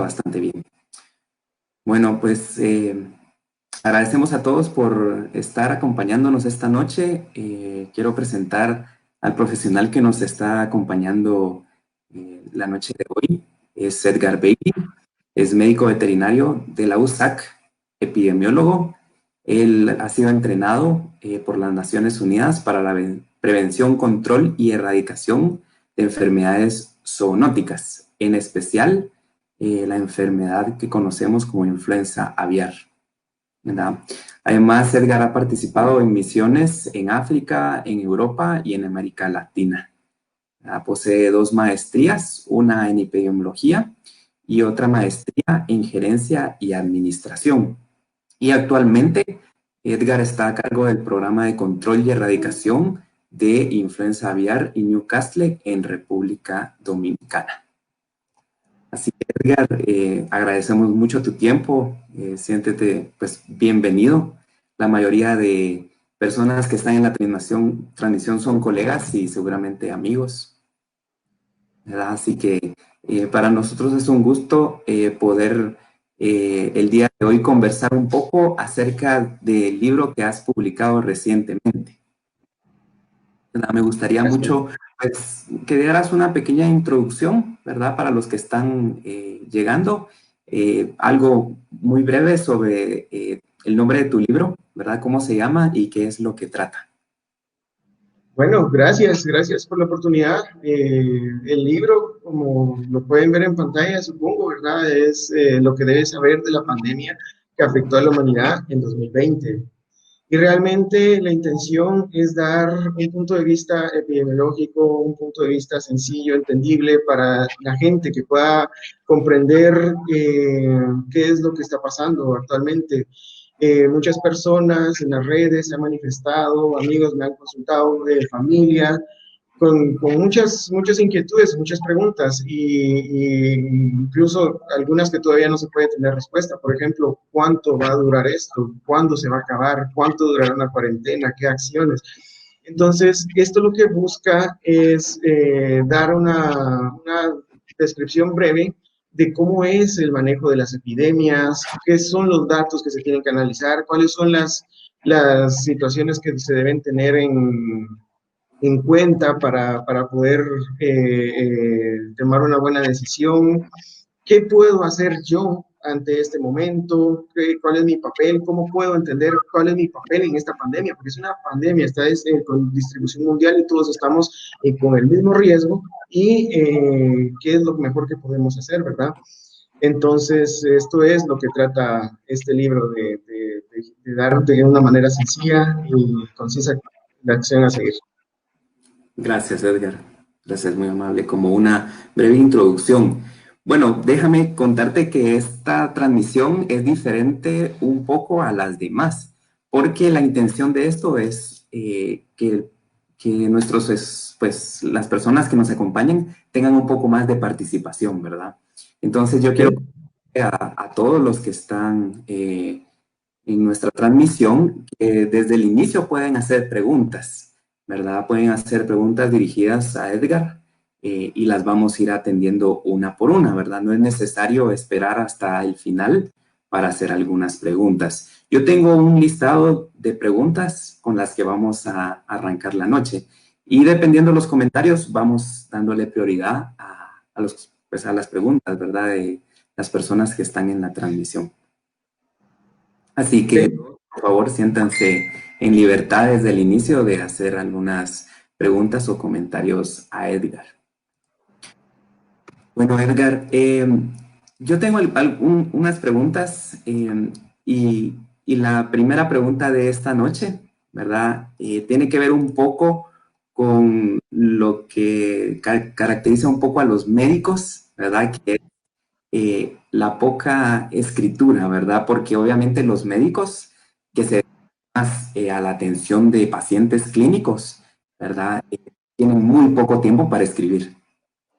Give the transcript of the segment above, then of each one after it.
bastante bien. Bueno, pues agradecemos a todos por estar acompañándonos esta noche. Quiero presentar al profesional que nos está acompañando la noche de hoy. Es Edgar Bailey, es médico veterinario de la USAC, epidemiólogo. Él ha sido entrenado por las Naciones Unidas para la prevención, control y erradicación de enfermedades zoonóticas, en especial la enfermedad que conocemos como influenza aviar, ¿verdad? Además, Edgar ha participado en misiones en África, en Europa y en América Latina. Posee 2 maestrías, una en epidemiología y otra maestría en gerencia y administración. Y actualmente Edgar está a cargo del programa de control y erradicación de influenza aviar en Newcastle, en República Dominicana. Así que, Edgar, agradecemos mucho tu tiempo. Siéntete, pues, bienvenido. La mayoría de personas que están en la transmisión son colegas y seguramente amigos, ¿verdad? Así que para nosotros es un gusto poder el día de hoy conversar un poco acerca del libro que has publicado recientemente. Me gustaría Gracias. mucho pues, que dieras una pequeña introducción, ¿verdad? Para los que están llegando, algo muy breve sobre el nombre de tu libro, ¿verdad? ¿Cómo se llama y qué es lo que trata? Bueno, gracias por la oportunidad. El libro, como lo pueden ver en pantalla, supongo, ¿verdad? Es lo que debes saber de la pandemia que afectó a la humanidad en 2020. Y realmente la intención es dar un punto de vista epidemiológico, un punto de vista sencillo, entendible para la gente que pueda comprender qué es lo que está pasando actualmente. Muchas personas en las redes se han manifestado, amigos me han consultado de familia, con muchas inquietudes, muchas preguntas y incluso algunas que todavía no se puede tener respuesta. Por ejemplo, ¿cuánto va a durar esto? ¿Cuándo se va a acabar? ¿Cuánto durará una cuarentena? ¿Qué acciones? Entonces, esto lo que busca es dar una descripción breve de cómo es el manejo de las epidemias, qué son los datos que se tienen que analizar, cuáles son las situaciones que se deben tener en cuenta para poder tomar una buena decisión. ¿Qué puedo hacer yo ante este momento? ¿Cuál es mi papel? ¿Cómo puedo entender cuál es mi papel en esta pandemia? Porque es una pandemia, está con distribución mundial y todos estamos con el mismo riesgo y qué es lo mejor que podemos hacer, ¿verdad? Entonces, esto es lo que trata este libro de dar de una manera sencilla y concisa la acción a seguir. Gracias, Edgar. Gracias, muy amable. Como una breve introducción. Bueno, déjame contarte que esta transmisión es diferente un poco a las demás, porque la intención de esto es que nuestros, pues, las personas que nos acompañen tengan un poco más de participación, ¿verdad? Entonces yo quiero ¿Okay? a todos los que están en nuestra transmisión que desde el inicio pueden hacer preguntas, ¿verdad? Pueden hacer preguntas dirigidas a Edgar y las vamos a ir atendiendo una por una, ¿verdad? No es necesario esperar hasta el final para hacer algunas preguntas. Yo tengo un listado de preguntas con las que vamos a arrancar la noche y dependiendo de los comentarios vamos dándole prioridad pues a las preguntas, ¿verdad? De las personas que están en la transmisión. Así que, ¿Okay? por favor, siéntanse en libertad desde el inicio de hacer algunas preguntas o comentarios a Edgar. Bueno, Edgar, yo tengo unas preguntas y la primera pregunta de esta noche, ¿verdad? Tiene que ver un poco con lo que caracteriza un poco a los médicos, ¿verdad? Que la poca escritura, ¿verdad? Porque obviamente los médicos que se dedican más a la atención de pacientes clínicos, ¿verdad? Tienen muy poco tiempo para escribir,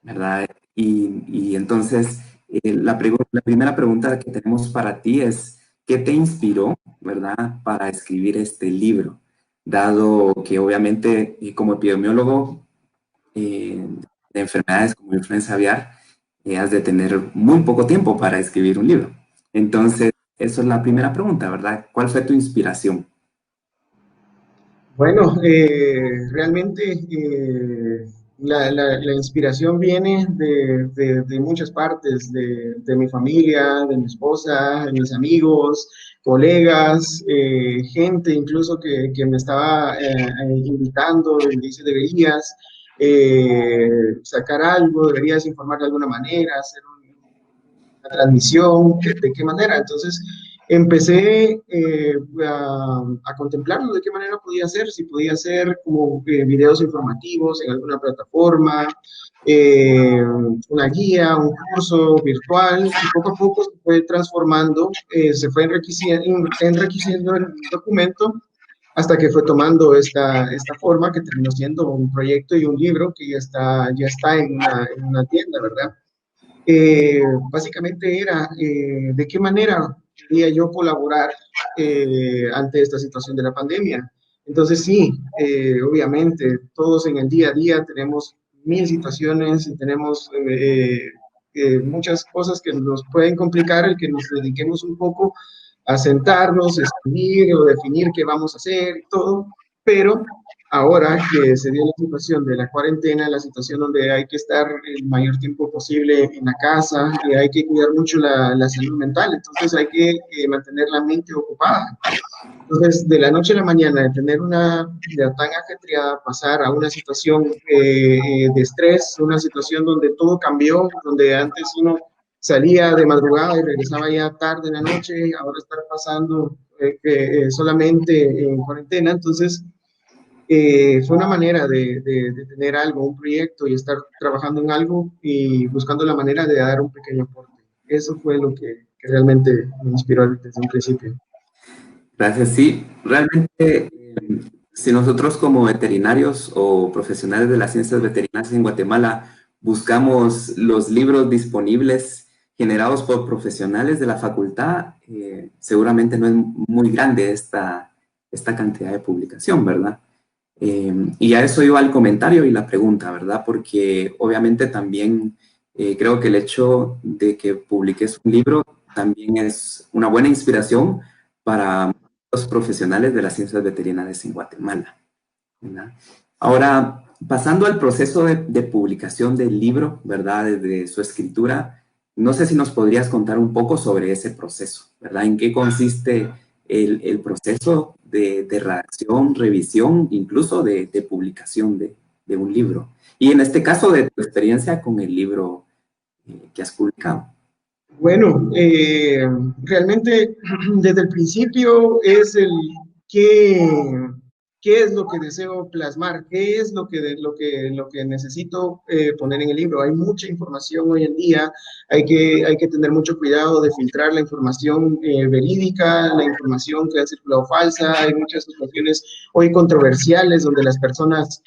¿verdad? Y entonces la primera pregunta que tenemos para ti es, ¿qué te inspiró, ¿verdad? Para escribir este libro? Dado que obviamente como epidemiólogo de enfermedades como influenza aviar, has de tener muy poco tiempo para escribir un libro. Entonces, eso es la primera pregunta, ¿verdad? ¿Cuál fue tu inspiración? Bueno, realmente la inspiración viene de muchas partes, de mi familia, de mi esposa, de mis amigos, colegas, gente incluso que me estaba invitando y me dice, deberías sacar algo, deberías informar de alguna manera, hacer una transmisión, de qué manera. Entonces, empecé a contemplarlo, de qué manera podía hacer, si podía hacer como videos informativos en alguna plataforma, una guía, un curso virtual, y poco a poco se fue transformando, se fue enriqueciendo el documento hasta que fue tomando esta forma que terminó siendo un proyecto y un libro que ya está en una tienda, ¿verdad? Básicamente era de qué manera podía yo colaborar ante esta situación de la pandemia. Entonces sí, obviamente todos en el día a día tenemos mil situaciones y tenemos muchas cosas que nos pueden complicar el que nos dediquemos un poco a sentarnos, escribir o definir qué vamos a hacer y todo, pero ahora que se dio la situación de la cuarentena, la situación donde hay que estar el mayor tiempo posible en la casa, hay que cuidar mucho la salud mental, entonces hay que mantener la mente ocupada. Entonces, de la noche a la mañana, de tener una vida tan ajetreada, pasar a una situación de estrés, una situación donde todo cambió, donde antes uno salía de madrugada y regresaba ya tarde en la noche, ahora estar pasando solamente en cuarentena, entonces fue una manera de tener algo, un proyecto y estar trabajando en algo y buscando la manera de dar un pequeño aporte. Eso fue lo que realmente me inspiró desde un principio. Gracias. Sí, realmente, si nosotros como veterinarios o profesionales de las ciencias veterinarias en Guatemala buscamos los libros disponibles generados por profesionales de la facultad, seguramente no es muy grande esta cantidad de publicación, ¿verdad? Y a eso iba el comentario y la pregunta, ¿verdad? Porque obviamente también creo que el hecho de que publiques un libro también es una buena inspiración para los profesionales de las ciencias veterinarias en Guatemala, ¿verdad? Ahora, pasando al proceso de publicación del libro, ¿verdad? Desde su escritura, no sé si nos podrías contar un poco sobre ese proceso, ¿verdad? ¿En qué consiste el proceso de redacción, revisión, incluso de publicación de un libro? Y en este caso, de tu experiencia con el libro que has publicado. Bueno, realmente desde el principio es el qué, qué es lo que deseo plasmar, qué es lo que necesito poner en el libro. Hay mucha información hoy en día, hay que tener mucho cuidado de filtrar la información verídica, la información que ha circulado falsa. Hay muchas situaciones hoy controversiales donde las personas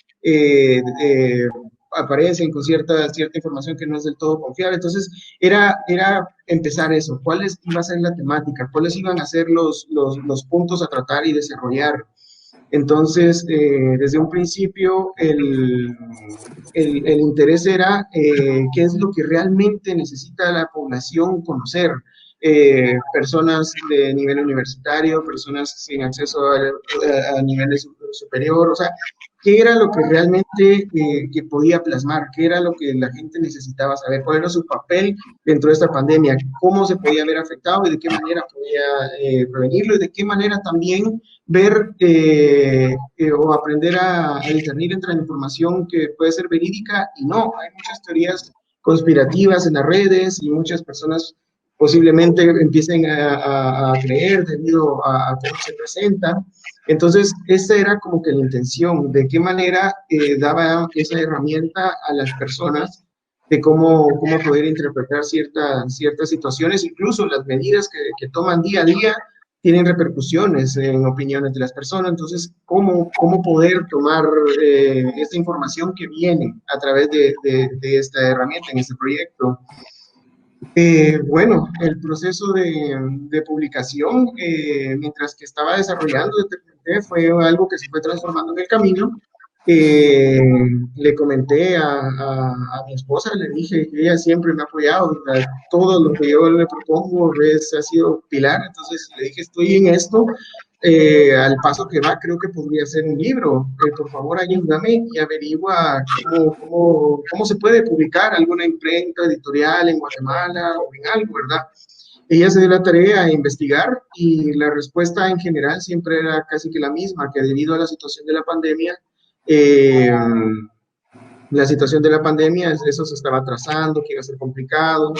aparecen con cierta información que no es del todo confiable. Entonces, era empezar eso, cuáles iba a ser la temática, cuáles iban a ser los puntos a tratar y desarrollar. Entonces, desde un principio, el interés era qué es lo que realmente necesita la población conocer. Personas de nivel universitario, personas sin acceso a niveles superior, o sea, qué era lo que realmente que podía plasmar, qué era lo que la gente necesitaba saber, cuál era su papel dentro de esta pandemia, cómo se podía ver afectado y de qué manera podía prevenirlo y de qué manera también ver o aprender a discernir entre la información que puede ser verídica y no. Hay muchas teorías conspirativas en las redes y muchas personas posiblemente empiecen a creer debido a cómo se presenta. Entonces, esa era como que la intención, de qué manera daba esa herramienta a las personas de cómo poder interpretar ciertas situaciones, incluso las medidas que toman día a día tienen repercusiones en opiniones de las personas. Entonces, cómo poder tomar esta información que viene a través de esta herramienta en este proyecto? Bueno, el proceso de publicación, mientras que estaba desarrollando, fue algo que se fue transformando en el camino. Eh, Le comenté a mi esposa, le dije que ella siempre me ha apoyado, o sea, todo lo que yo le propongo ha sido pilar, entonces le dije, estoy en esto, al paso que va, creo que podría ser un libro, por favor ayúdame y averigua cómo se puede publicar alguna imprenta editorial en Guatemala o en algo, ¿verdad? Ella se dio la tarea de investigar y la respuesta en general siempre era casi que la misma, que debido a eh, la situación de la pandemia, eso se estaba atrasando, que iba a ser complicado.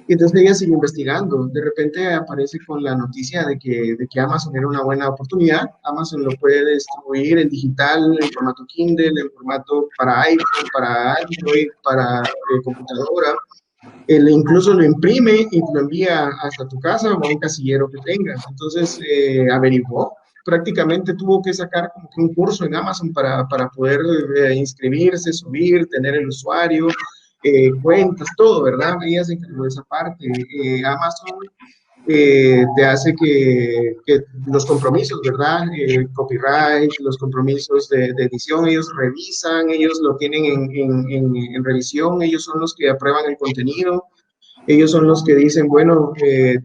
Y entonces ella sigue investigando. De repente aparece con la noticia de que Amazon era una buena oportunidad. Amazon lo puede distribuir en digital, en formato Kindle, en formato para iPhone, para Android, para computadora. Él incluso lo imprime y lo envía hasta tu casa o a un casillero que tengas. Entonces, averiguó. Prácticamente tuvo que sacar como que un curso en Amazon para poder inscribirse, subir, tener el usuario, cuentas, todo, ¿verdad? Ella se encargó de esa parte. Amazon te hace que los compromisos, ¿verdad? Copyright, los compromisos de edición, ellos revisan, ellos lo tienen en revisión, ellos son los que aprueban el contenido, ellos son los que dicen, bueno,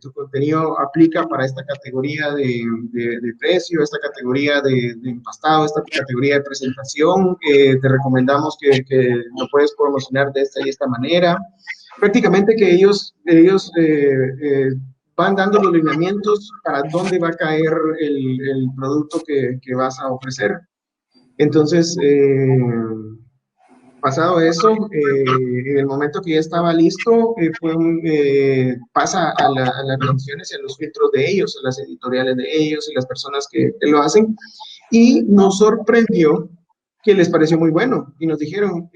tu contenido aplica para esta categoría de precio, esta categoría de empastado, esta categoría de presentación, te recomendamos que lo puedes promocionar de esta y esta manera. Prácticamente que ellos van dando los lineamientos para dónde va a caer el producto que vas a ofrecer. Entonces, pasado eso, en el momento que ya estaba listo, pasa a las revisiones y a los filtros de ellos, a las editoriales de ellos y las personas que lo hacen. Y nos sorprendió que les pareció muy bueno y nos dijeron,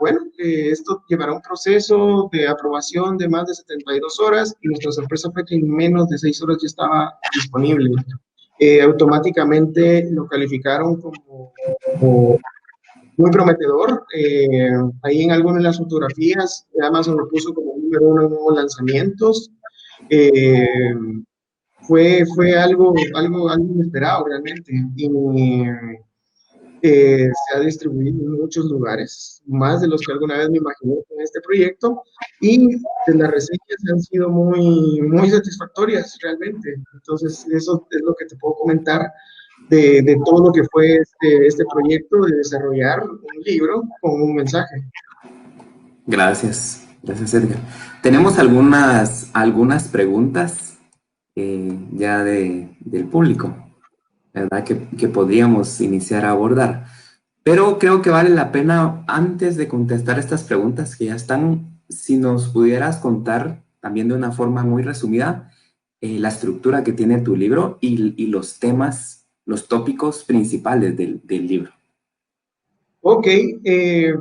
bueno, esto llevará un proceso de aprobación de más de 72 horas y nuestra sorpresa fue que en menos de 6 horas ya estaba disponible. Automáticamente lo calificaron como muy prometedor. Ahí en algunas de las fotografías, Amazon lo puso como número uno en nuevos lanzamientos. Eh, fue algo inesperado realmente. Y se ha distribuido en muchos lugares, más de los que alguna vez me imaginé con este proyecto. Y las reseñas han sido muy satisfactorias realmente. Entonces, eso es lo que te puedo comentar de todo lo que fue este proyecto de desarrollar un libro con un mensaje. Gracias, gracias Edgar. Tenemos algunas preguntas ya del público, ¿verdad? Que podríamos iniciar a abordar. Pero creo que vale la pena, antes de contestar estas preguntas que ya están, si nos pudieras contar también de una forma muy resumida la estructura que tiene tu libro y los temas, los tópicos principales del libro. Ok,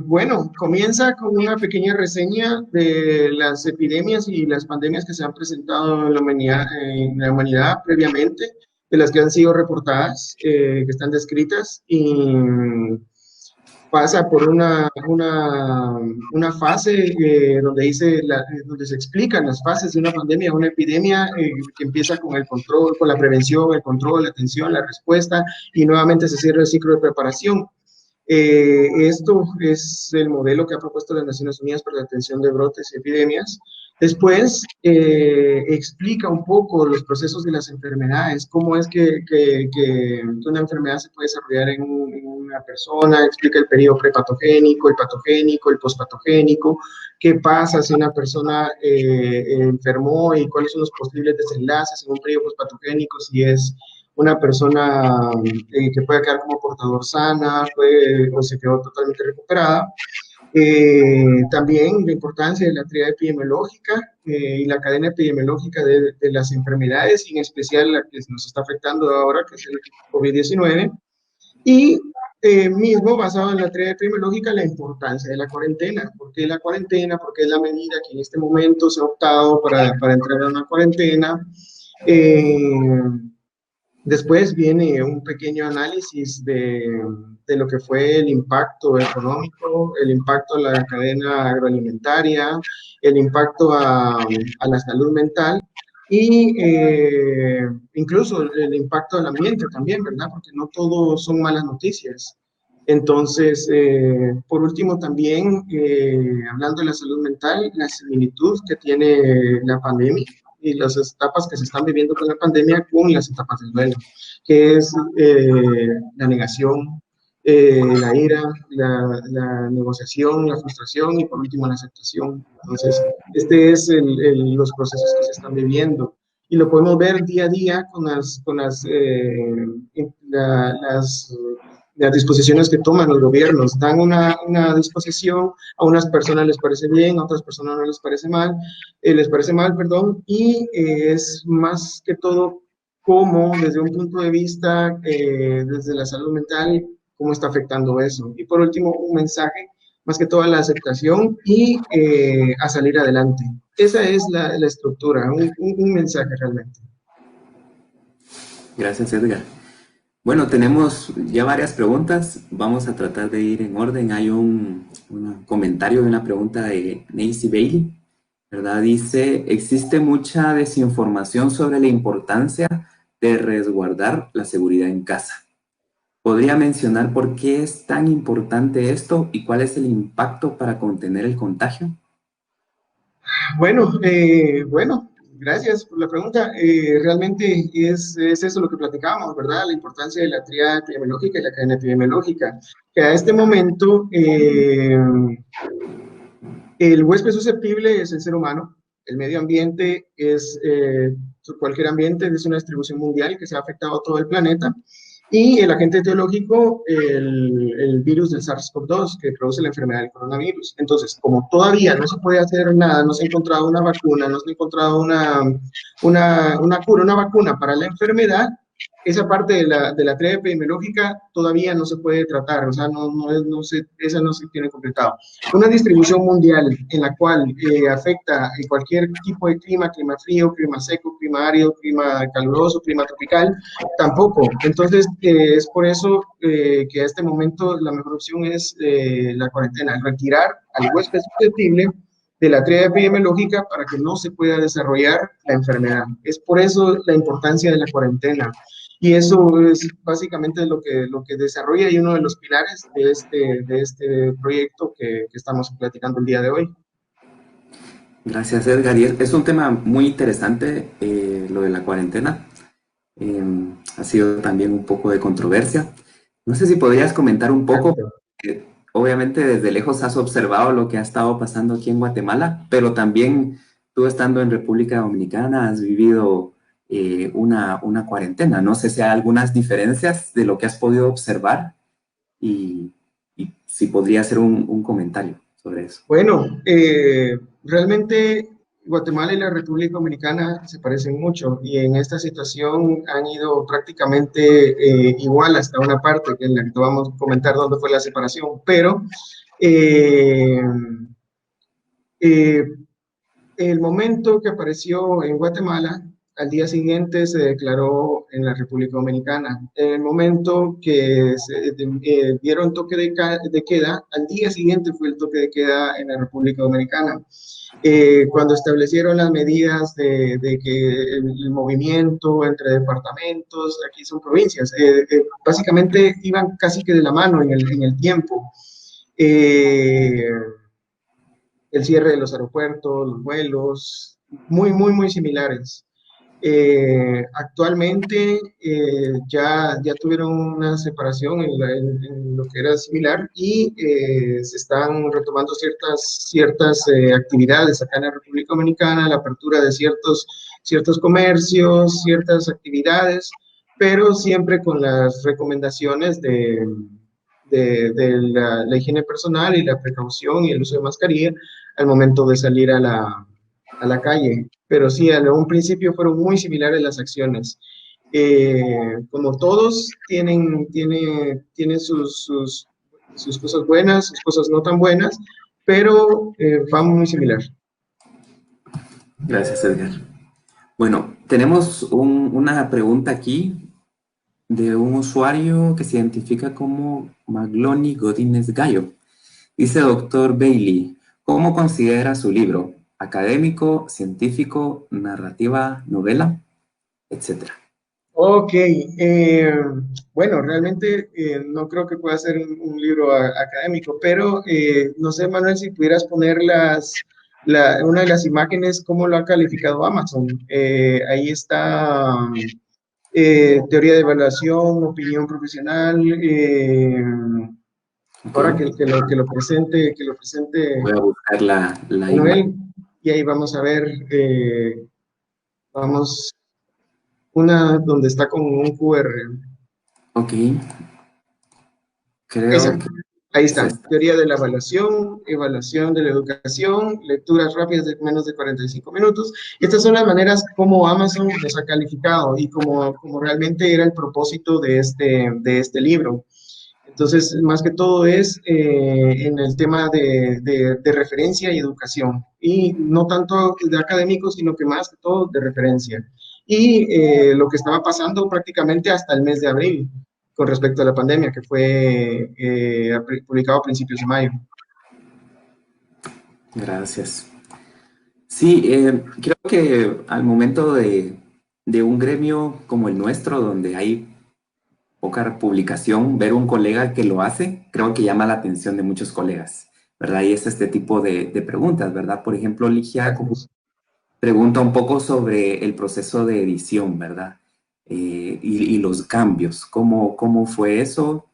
bueno, comienza con una pequeña reseña de las epidemias y las pandemias que se han presentado en la humanidad previamente, de las que han sido reportadas, que están descritas, y pasa por una fase donde se explican las fases de una pandemia, una epidemia, que empieza con el control, con la prevención, el control, la atención, la respuesta, y nuevamente se cierra el ciclo de preparación. Esto es el modelo que ha propuesto las Naciones Unidas para la atención de brotes y epidemias. Después explica un poco los procesos de las enfermedades, cómo es que una enfermedad se puede desarrollar en una persona, explica el periodo prepatogénico, el patogénico, el pospatogénico, qué pasa si una persona enfermó y cuáles son los posibles desenlaces en un periodo pospatogénico, si es una persona que puede quedar como portador sana, o se quedó totalmente recuperada. También la importancia de la triada epidemiológica y la cadena epidemiológica de las enfermedades, y en especial la que nos está afectando ahora, que es el COVID-19. Y mismo basado en la triada epidemiológica, la importancia de la cuarentena. ¿Por qué la cuarentena? Porque es la medida que en este momento se ha optado para entrar a una cuarentena. Eh, Después viene un pequeño análisis de lo que fue el impacto económico, el impacto a la cadena agroalimentaria, el impacto a la salud mental y incluso el impacto al ambiente también, ¿verdad? Porque no todo son malas noticias. Entonces, por último, también hablando de la salud mental, la similitud que tiene la pandemia y las etapas que se están viviendo con la pandemia con las etapas del duelo, que es la negación, la ira, la negociación, la frustración y por último la aceptación. Entonces, este es los procesos que se están viviendo y lo podemos ver día a día las disposiciones que toman los gobiernos. Dan una disposición, a unas personas les parece bien, a otras personas no les parece mal, perdón, y es más que todo cómo desde un punto de vista, desde la salud mental, cómo está afectando eso. Y por último, un mensaje, más que todo la aceptación y a salir adelante. Esa es la estructura, un mensaje realmente. Gracias, Edgar. Bueno, tenemos ya varias preguntas. Vamos a tratar de ir en orden. Hay un comentario de una pregunta de Nancy Bailey, ¿verdad? Dice, existe mucha desinformación sobre la importancia de resguardar la seguridad en casa. ¿Podría mencionar por qué es tan importante esto y cuál es el impacto para contener el contagio? Bueno, gracias por la pregunta. Realmente es eso lo que platicábamos, ¿verdad? La importancia de la triada epidemiológica y la cadena epidemiológica. Que a este momento, el huésped susceptible es el ser humano, el medio ambiente es cualquier ambiente, es una distribución mundial que se ha afectado a todo el planeta, y el agente etiológico, el virus del SARS-CoV-2 que produce la enfermedad del coronavirus. Entonces, como todavía no se puede hacer nada, no se ha encontrado una vacuna, no se ha encontrado una cura, una vacuna para la enfermedad, esa parte de la tarea epidemiológica todavía no se puede tratar, o sea, esa no se tiene completado. Una distribución mundial en la cual afecta cualquier tipo de clima frío, clima seco, clima árido, clima caluroso, clima tropical, tampoco. Entonces, es por eso que a este momento la mejor opción es la cuarentena, retirar al huésped susceptible de la triada epidemiológica para que no se pueda desarrollar la enfermedad. Es por eso la importancia de la cuarentena. Y eso es básicamente lo que desarrolla y uno de los pilares de este proyecto que estamos platicando el día de hoy. Gracias, Edgar. Y es un tema muy interesante, lo de la cuarentena. Ha sido también un poco de controversia. No sé si podrías comentar un poco, Exacto. obviamente desde lejos has observado lo que ha estado pasando aquí en Guatemala, pero también tú estando en República Dominicana has vivido una cuarentena. No sé si hay algunas diferencias de lo que has podido observar y, y si podría hacer un comentario sobre eso. Bueno, realmente Guatemala y la República Dominicana se parecen mucho y en esta situación han ido prácticamente igual hasta una parte que en la que te vamos a comentar dónde fue la separación, pero eh, eh, el momento que apareció en Guatemala, al día siguiente se declaró en la República Dominicana. En el momento que se dieron toque de queda, al día siguiente fue el toque de queda en la República Dominicana. Cuando establecieron las medidas de que el movimiento entre departamentos, aquí son provincias, básicamente iban casi que de la mano en el tiempo. Eh, el cierre de los aeropuertos, los vuelos, muy, muy, muy similares. Actualmente ya tuvieron una separación en lo que era similar y se están retomando ciertas actividades acá en la República Dominicana, la apertura de ciertos comercios, ciertas actividades, pero siempre con las recomendaciones de la higiene personal y la precaución y el uso de mascarilla al momento de salir a la calle. Pero sí, en un principio fueron muy similares las acciones. Como todos, tienen sus cosas buenas, sus cosas no tan buenas, pero van muy similar. Gracias, Edgar. Bueno, tenemos una pregunta aquí de un usuario que se identifica como Magloni Godínez Gallo. Dice doctor Bailey, ¿cómo considera su libro? ¿Académico, científico, narrativa, novela, etcétera? Ok, bueno, realmente no creo que pueda ser un libro académico, pero no sé, Manuel, si pudieras poner una de las imágenes, cómo lo ha calificado Amazon. Ahí está teoría de evaluación, opinión profesional. Ok, Ahora que lo presente voy a buscar la imagen. Manuel, y ahí vamos a ver, vamos, una donde está con un QR. Ok, creo Esa, que ahí es está. esta. Teoría de la evaluación, evaluación de la educación, lecturas rápidas de menos de 45 minutos. Estas son las maneras como Amazon nos ha calificado y como realmente era el propósito de este libro. Entonces, más que todo es en el tema de referencia y educación. Y no tanto de académico, sino que más que todo de referencia. Y lo que estaba pasando prácticamente hasta el mes de abril con respecto a la pandemia, que fue publicado a principios de mayo. Gracias. Sí, creo que al momento de un gremio como el nuestro, donde hay poca publicación, ver un colega que lo hace, creo que llama la atención de muchos colegas, ¿verdad? Y es este tipo de preguntas, ¿verdad? Por ejemplo, Ligia Gracias. pregunta un poco sobre el proceso de edición, ¿verdad? Y los cambios, ¿cómo fue eso?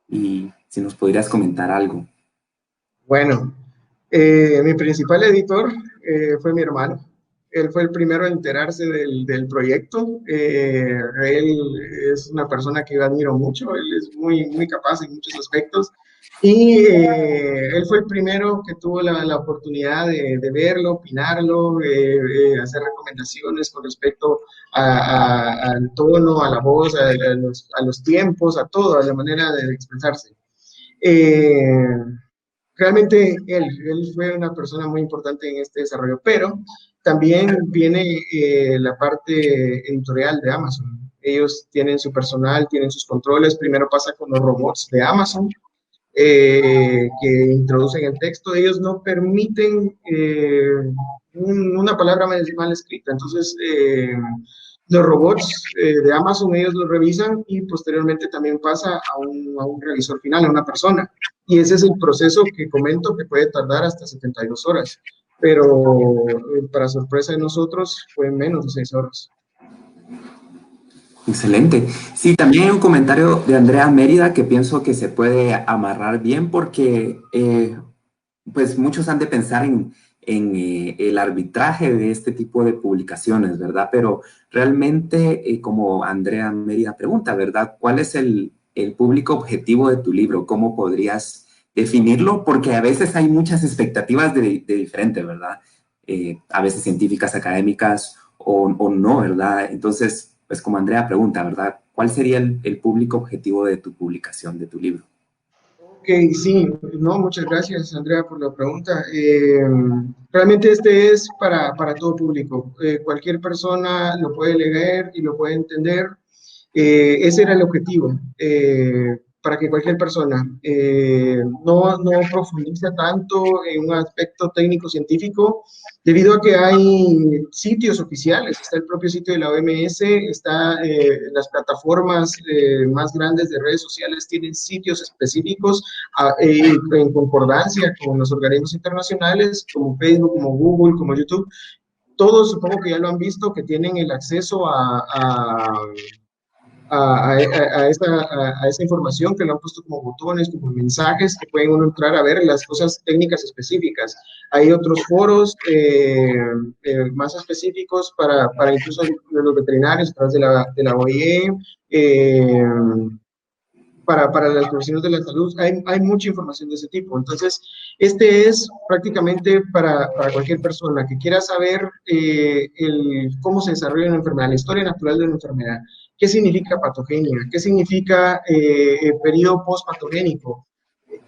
Y si nos podrías comentar algo. Bueno, mi principal editor fue mi hermano. Él fue el primero en enterarse del proyecto. Él es una persona que yo admiro mucho. Él es muy, muy capaz en muchos aspectos. Y él fue el primero que tuvo la oportunidad de verlo, opinarlo, hacer recomendaciones con respecto al tono, a la voz, a los tiempos, a todo, a la manera de expresarse. Eh, Realmente él fue una persona muy importante en este desarrollo, pero también viene la parte editorial de Amazon. Ellos tienen su personal, tienen sus controles. Primero pasa con los robots de Amazon, que introducen el texto. Ellos no permiten una palabra mal escrita. Entonces, los robots de Amazon, ellos los revisan y posteriormente también pasa a un revisor final, a una persona. Y ese es el proceso que comento que puede tardar hasta 72 horas. Pero para sorpresa de nosotros fue en menos de 6 horas. Excelente. Sí, también hay un comentario de Andrea Mérida que pienso que se puede amarrar bien porque pues muchos han de pensar en el arbitraje de este tipo de publicaciones, ¿verdad? Pero realmente, como Andrea Mérida pregunta, ¿verdad? ¿Cuál es el público objetivo de tu libro? ¿Cómo podrías definirlo? Porque a veces hay muchas expectativas de diferente, ¿verdad? A veces científicas, académicas o no, ¿verdad? Entonces, pues como Andrea pregunta, ¿verdad? ¿Cuál sería el público objetivo de tu publicación, de tu libro? Ok, sí, no, muchas gracias, Andrea, por la pregunta. Realmente este es para todo público. Cualquier persona lo puede leer y lo puede entender. Ese era el objetivo, para que cualquier persona no profundice tanto en un aspecto técnico-científico, debido a que hay sitios oficiales. Está el propio sitio de la OMS, está las plataformas más grandes de redes sociales, tienen sitios específicos en concordancia con los organismos internacionales, como Facebook, como Google, como YouTube. Todos supongo que ya lo han visto, que tienen el acceso a esa información, que lo han puesto como botones, como mensajes, que pueden uno entrar a ver las cosas técnicas específicas. Hay otros foros más específicos para incluso los veterinarios a través de la OIE. eh, para las profesiones de la salud, hay mucha información de ese tipo. Entonces, este es prácticamente para cualquier persona que quiera saber cómo se desarrolla una enfermedad, la historia natural de una enfermedad, qué significa patogenia, qué significa periodo postpatogénico,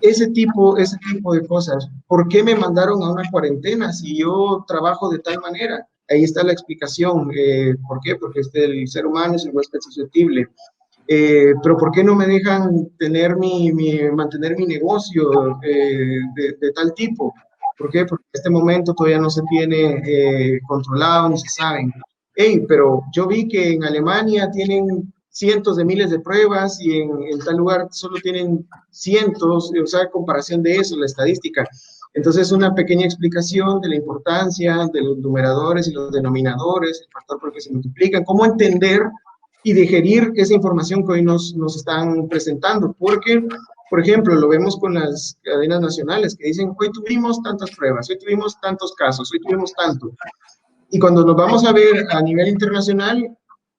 ese tipo de cosas. ¿Por qué me mandaron a una cuarentena si yo trabajo de tal manera? Ahí está la explicación. ¿Por qué? Porque el ser humano es el huésped susceptible. Pero ¿por qué no me dejan mantener mi negocio de tal tipo? ¿Por qué? Porque en este momento todavía no se tiene controlado, ni se saben. hey, pero yo vi que en Alemania tienen cientos de miles de pruebas y en tal lugar solo tienen cientos, o sea, comparación de eso, la estadística. Entonces, una pequeña explicación de la importancia de los numeradores y los denominadores, el factor por el que se multiplican, cómo entender y digerir esa información que hoy nos están presentando, porque, por ejemplo, lo vemos con las cadenas nacionales que dicen, hoy tuvimos tantas pruebas, hoy tuvimos tantos casos, hoy tuvimos tanto. Y cuando nos vamos a ver a nivel internacional,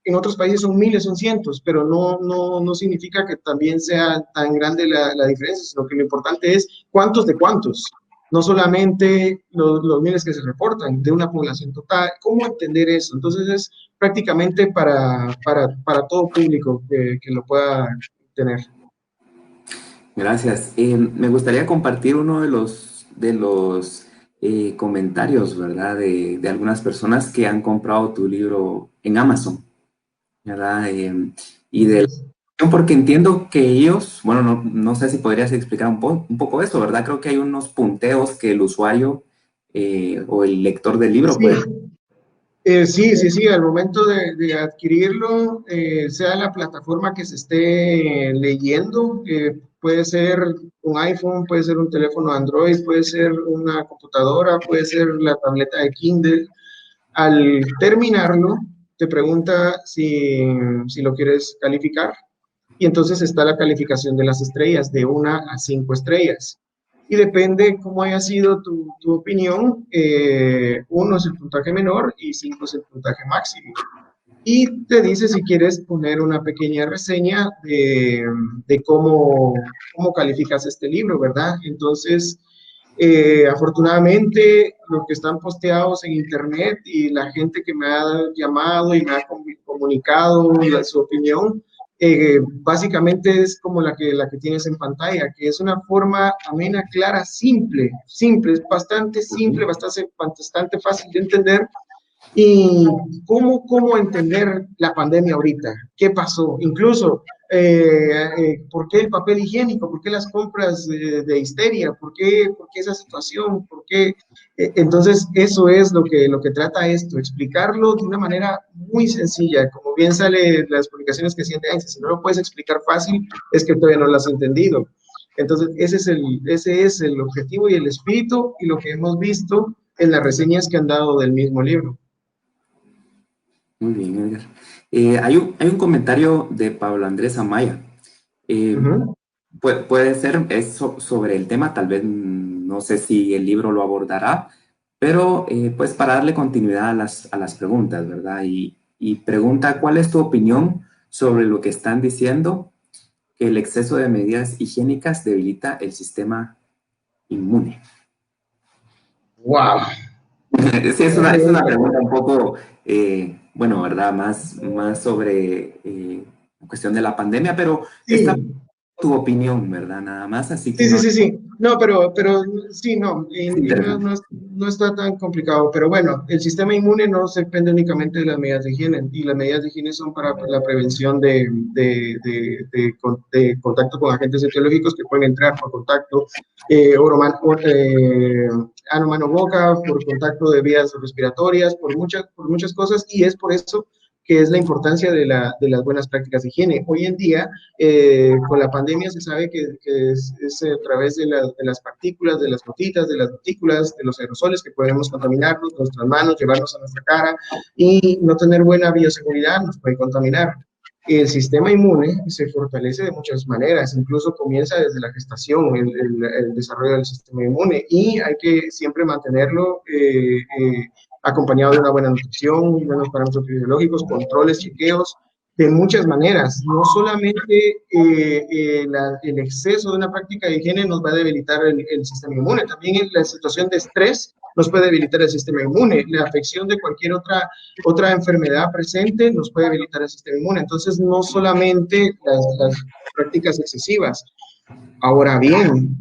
en otros países son miles, son cientos, pero no significa que también sea tan grande la diferencia, sino que lo importante es cuántos de cuántos, no solamente los miles que se reportan de una población total, cómo entender eso. Entonces es prácticamente para todo público que lo pueda tener. Gracias. Me gustaría compartir uno de los comentarios, ¿verdad? De algunas personas que han comprado tu libro en Amazon, ¿verdad? Y de porque entiendo que ellos, bueno, no sé si podrías explicar un poco eso, ¿verdad? Creo que hay unos punteos que el usuario o el lector del libro Sí, puede. sí, al momento de adquirirlo, sea la plataforma que se esté leyendo, puede ser un iPhone, puede ser un teléfono Android, puede ser una computadora, puede ser la tableta de Kindle. Al terminarlo, te pregunta si lo quieres calificar y entonces está la calificación de las estrellas, de 1 a 5 estrellas. Y depende cómo haya sido tu opinión, 1 es el puntaje menor y 5 es el puntaje máximo. Y te dice si quieres poner una pequeña reseña de cómo calificas este libro, ¿verdad? Entonces, afortunadamente, los que están posteados en internet y la gente que me ha llamado y me ha comunicado su opinión, básicamente es como la que tienes en pantalla, que es una forma amena, clara, simple, es bastante simple, bastante fácil de entender. Y cómo entender la pandemia ahorita, qué pasó, incluso por qué el papel higiénico, por qué las compras de histeria, por qué esa situación, por qué. Entonces, eso es lo que trata esto, explicarlo de una manera muy sencilla, como bien sale las publicaciones que siente Einstein, si no lo puedes explicar fácil, es que todavía no lo has entendido. Entonces, ese es el objetivo y el espíritu y lo que hemos visto en las reseñas que han dado del mismo libro. Muy bien, Edgar. Hay un comentario de Pablo Andrés Amaya. Eh, Ujú. puede ser sobre el tema, tal vez no sé si el libro lo abordará, pero pues para darle continuidad a las preguntas, ¿verdad? Y pregunta, ¿cuál es tu opinión sobre lo que están diciendo que el exceso de medidas higiénicas debilita el sistema inmune? Wow. Sí, es una pregunta un poco, bueno, ¿verdad? Más sobre la cuestión de la pandemia, pero está Sí, tu opinión, ¿verdad? Nada más, así que sí, sí, no sí, sí. No, pero sí, no, es y no, interesante. no está tan complicado. Pero bueno, el sistema inmune no se depende únicamente de las medidas de higiene, y las medidas de higiene son para la prevención de contacto con agentes etiológicos que pueden entrar por contacto ano, mano, boca, por contacto de vías respiratorias, por muchas cosas, y es por eso que es la importancia de las buenas prácticas de higiene. Hoy en día, con la pandemia se sabe que es a través de las partículas, de las gotitas, de las gotículas, de los aerosoles que podemos contaminarnos, nuestras manos, llevarnos a nuestra cara y no tener buena bioseguridad nos puede contaminar. El sistema inmune se fortalece de muchas maneras, incluso comienza desde la gestación, el desarrollo del sistema inmune, y hay que siempre mantenerlo acompañado de una buena nutrición, buenos parámetros fisiológicos, controles, chequeos, de muchas maneras. No solamente el exceso de una práctica de higiene nos va a debilitar el sistema inmune, también la situación de estrés nos puede debilitar el sistema inmune. La afección de cualquier otra enfermedad presente nos puede debilitar el sistema inmune. Entonces, no solamente las prácticas excesivas. Ahora bien,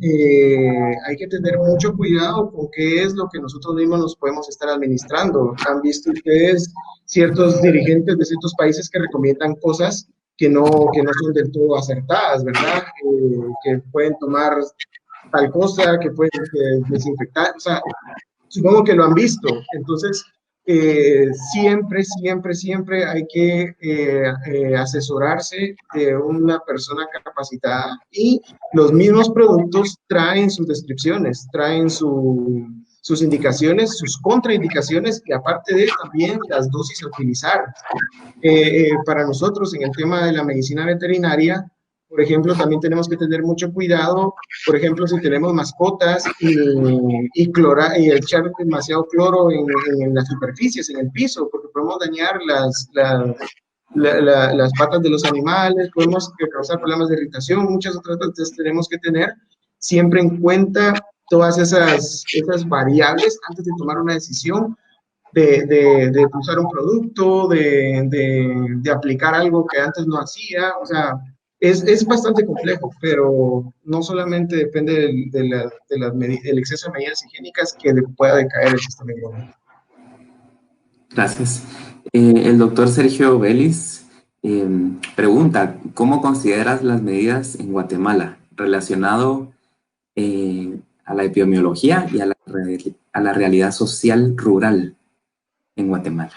hay que tener mucho cuidado con qué es lo que nosotros mismos nos podemos estar administrando. Han visto ustedes ciertos dirigentes de ciertos países que recomiendan cosas que no son del todo acertadas, ¿verdad? Que pueden tomar tal cosa, que pueden desinfectar, o sea, supongo que lo han visto. Entonces, siempre hay que asesorarse de una persona capacitada, y los mismos productos traen sus descripciones, traen sus indicaciones, sus contraindicaciones, y aparte de también las dosis a utilizar. Para nosotros en el tema de la medicina veterinaria, por ejemplo, también tenemos que tener mucho cuidado, por ejemplo, si tenemos mascotas y echar demasiado cloro en las superficies, en el piso, porque podemos dañar las patas de los animales, podemos causar problemas de irritación, muchas otras cosas. Entonces tenemos que tener siempre en cuenta todas esas variables antes de tomar una decisión de usar un producto, de aplicar algo que antes no hacía. O sea, es bastante complejo, pero no solamente depende del exceso de medidas higiénicas que pueda decaer el sistema inmune. Gracias. El doctor Sergio Vélez pregunta, ¿cómo consideras las medidas en Guatemala relacionado a la epidemiología y a la realidad social rural en Guatemala?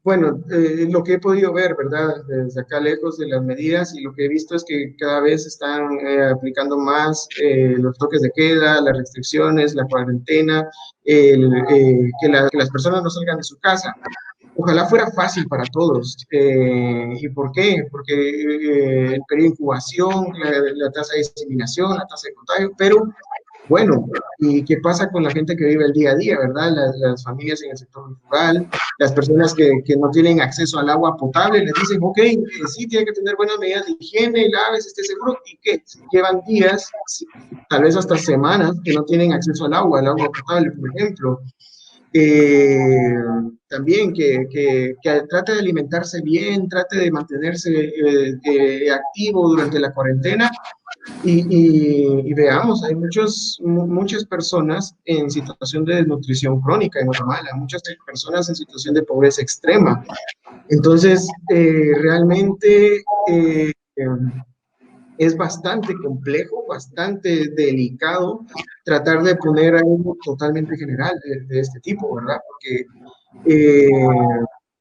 Bueno, lo que he podido ver, ¿verdad? Desde acá lejos de las medidas, y lo que he visto es que cada vez están aplicando más los toques de queda, las restricciones, la cuarentena, que las personas no salgan de su casa. Ojalá fuera fácil para todos. ¿Y por qué? Porque el periodo de incubación, la tasa de diseminación, la tasa de contagio, pero bueno, ¿y qué pasa con la gente que vive el día a día, verdad? Las familias en el sector rural, las personas que no tienen acceso al agua potable, les dicen, ok, sí, tiene que tener buenas medidas de higiene, laves, esté seguro, y que llevan días, tal vez hasta semanas, que no tienen acceso al agua potable, por ejemplo. También que trate de alimentarse bien, trate de mantenerse activo durante la cuarentena, y veamos, hay muchas personas en situación de desnutrición crónica en Guatemala, muchas personas en situación de pobreza extrema. Entonces, realmente es bastante complejo, bastante delicado tratar de poner algo totalmente general de este tipo, ¿verdad? Porque